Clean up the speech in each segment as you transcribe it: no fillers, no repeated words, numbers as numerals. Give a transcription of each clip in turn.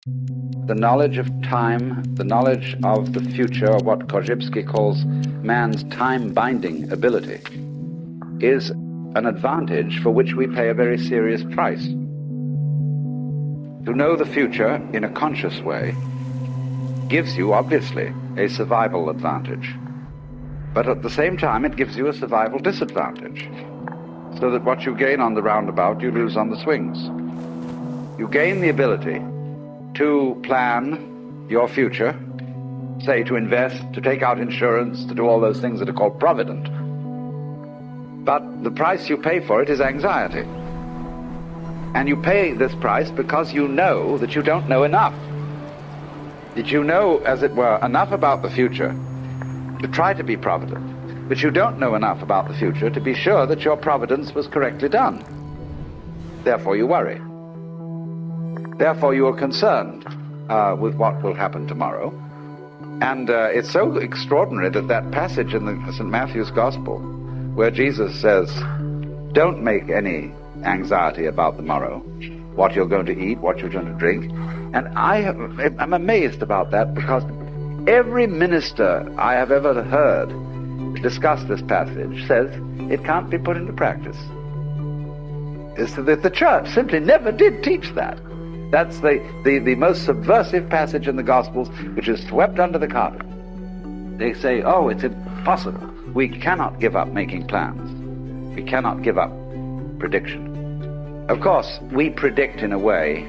The knowledge of time, the knowledge of the future, or what Korzybski calls man's time-binding ability, is an advantage for which we pay a very serious price. To know the future in a conscious way gives you, obviously, a survival advantage. But at the same time, it gives you a survival disadvantage. So that what you gain on the roundabout, you lose on the swings. You gain the ability to plan your future, say to invest, to take out insurance, to do all those things that are called provident. But the price you pay for it is anxiety. And you pay this price because you know that you don't know enough. That you know, as it were, enough about the future to try to be provident, but you don't know enough about the future to be sure that your providence was correctly done. Therefore you worry. Therefore you are concerned with what will happen tomorrow. And it's so extraordinary that passage in the St. Matthew's Gospel where Jesus says, don't make any anxiety about the morrow, what you're going to eat, what you're going to drink. And I'm amazed about that, because every minister I have ever heard discuss this passage says it can't be put into practice. It's that the church simply never did teach that. That's the most subversive passage in the Gospels, which is swept under the carpet. They say, oh, it's impossible. We cannot give up making plans. We cannot give up prediction. Of course, we predict in a way,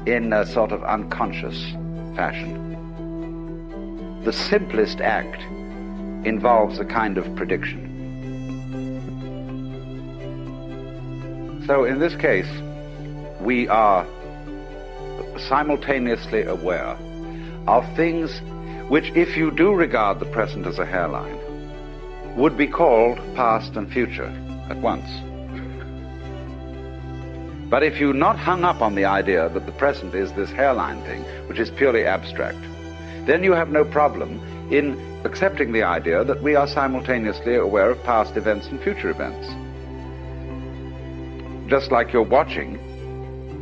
in a sort of unconscious fashion. The simplest act involves a kind of prediction. So in this case, we are simultaneously aware of things which, if you do regard the present as a hairline, would be called past and future at once. But if you're not hung up on the idea that the present is this hairline thing, which is purely abstract, then you have no problem in accepting the idea that we are simultaneously aware of past events and future events. Just like you're watching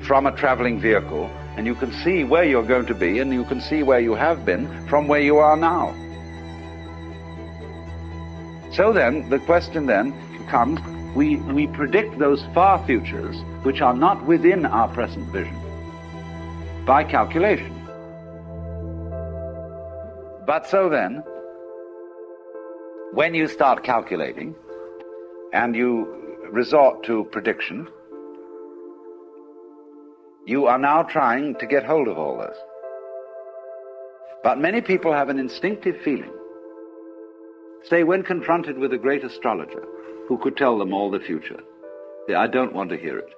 from a traveling vehicle, and you can see where you're going to be, and you can see where you have been from where you are now. So then, the question then comes, we predict those far futures which are not within our present vision by calculation. But so then, when you start calculating and you resort to prediction, you are now trying to get hold of all this. But many people have an instinctive feeling, say when confronted with a great astrologer who could tell them all the future, say, I don't want to hear it.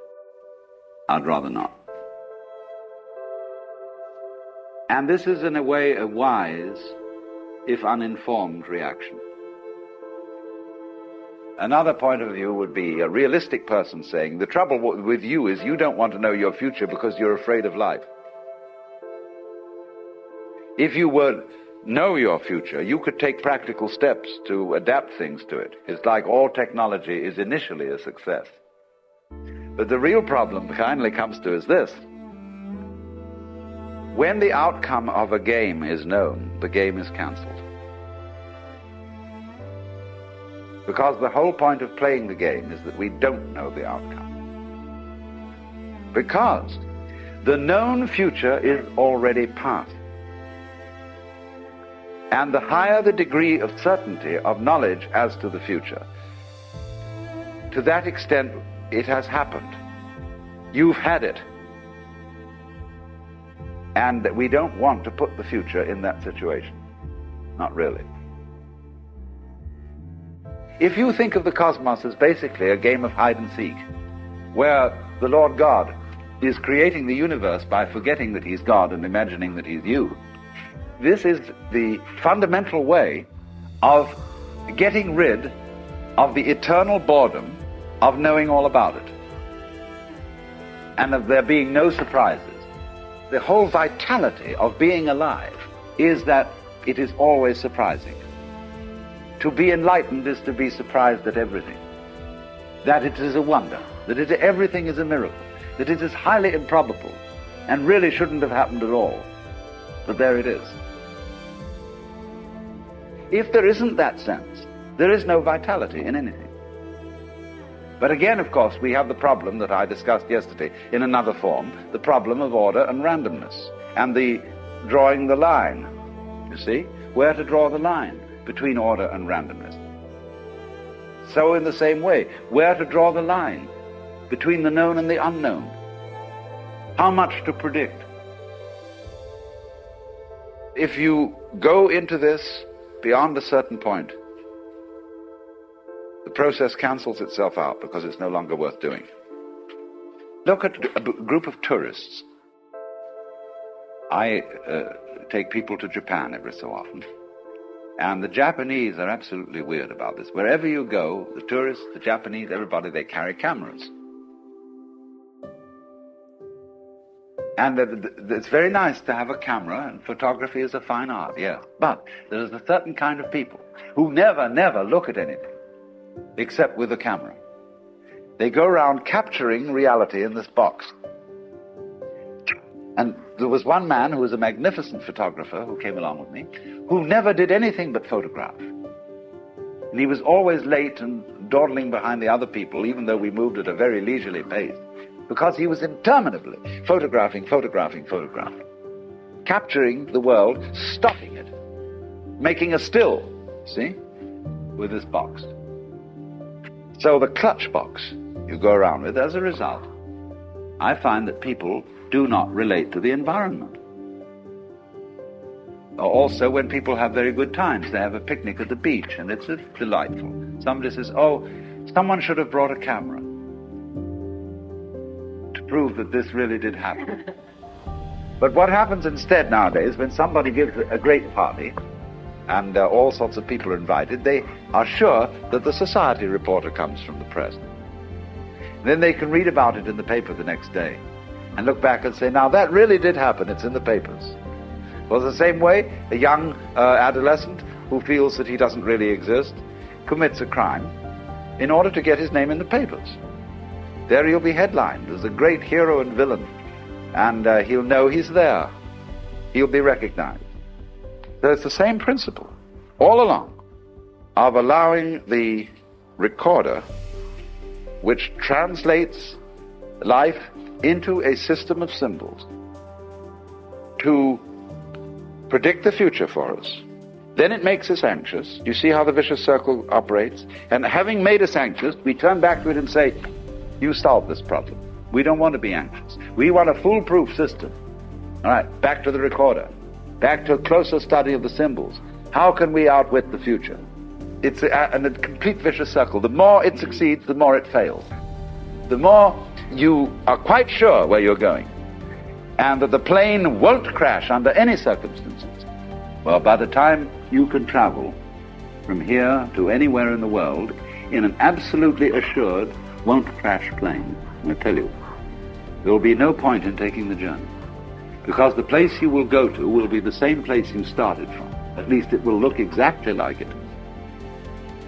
I'd rather not. And this is in a way a wise, if uninformed, reaction. Another point of view would be a realistic person saying, the trouble with you is you don't want to know your future because you're afraid of life. If you would know your future, you could take practical steps to adapt things to it. It's like all technology is initially a success. But the real problem finally comes to is this. When the outcome of a game is known, the game is cancelled. Because the whole point of playing the game is that we don't know the outcome. Because the known future is already past. And the higher the degree of certainty of knowledge as to the future, to that extent it has happened. You've had it. And we don't want to put the future in that situation. Not really. If you think of the cosmos as basically a game of hide and seek, where the Lord God is creating the universe by forgetting that he's God and imagining that he's you, this is the fundamental way of getting rid of the eternal boredom of knowing all about it, and of there being no surprises. The whole vitality of being alive is that it is always surprising. To be enlightened is to be surprised at everything, that it is a wonder, that everything is a miracle, that it is highly improbable and really shouldn't have happened at all. But there it is. If there isn't that sense, there is no vitality in anything. But again, of course, we have the problem that I discussed yesterday in another form, the problem of order and randomness, and the drawing the line, you see, where to draw the line between order and randomness. So in the same way, where to draw the line between the known and the unknown. How much to predict. If you go into this beyond a certain point, the process cancels itself out because it's no longer worth doing. Look at a group of tourists. I take people to Japan every so often, and the Japanese are absolutely weird about this. Wherever you go, the tourists, the Japanese, everybody, they carry cameras. And it's very nice to have a camera, and photography is a fine art, yes. But there is a certain kind of people who never look at anything except with a camera. They go around capturing reality in this box. And there was one man who was a magnificent photographer who came along with me, who never did anything but photograph. And he was always late and dawdling behind the other people, even though we moved at a very leisurely pace, because he was interminably photographing, capturing the world, stopping it, making a still, see, with this box. So the clutch box you go around with, as a result, I find that people do not relate to the environment. Also, when people have very good times, they have a picnic at the beach, and it's delightful. Somebody says, oh, someone should have brought a camera to prove that this really did happen. But what happens instead nowadays, when somebody gives a great party, and all sorts of people are invited, they are sure that the society reporter comes from the press. Then they can read about it in the paper the next day and look back and say, now that really did happen, it's in the papers. Well, the same way, a young adolescent who feels that he doesn't really exist commits a crime in order to get his name in the papers. There he'll be headlined as a great hero and villain, and he'll know he's there. He'll be recognized. So it's the same principle all along of allowing the recorder, which translates life into a system of symbols, to predict the future for us. Then it makes us anxious. You see how the vicious circle operates? And having made us anxious, we turn back to it and say, you solve this problem. We don't want to be anxious. We want a foolproof system. All right, back to the recorder. Back to a closer study of the symbols. How can we outwit the future? It's a complete vicious circle. The more it succeeds, the more it fails. The more you are quite sure where you're going, and that the plane won't crash under any circumstances. Well, by the time you can travel from here to anywhere in the world in an absolutely assured won't crash plane, I tell you, there will be no point in taking the journey. Because the place you will go to will be the same place you started from. At least it will look exactly like it.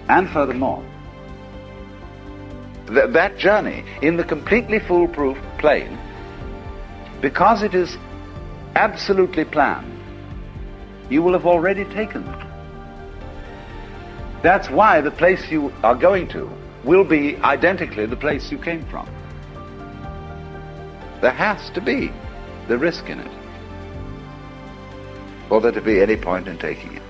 And furthermore, that journey in the completely foolproof plane, because it is absolutely planned, you will have already taken it. That's why the place you are going to will be identically the place you came from. There has to be the risk in it, or there to be any point in taking it.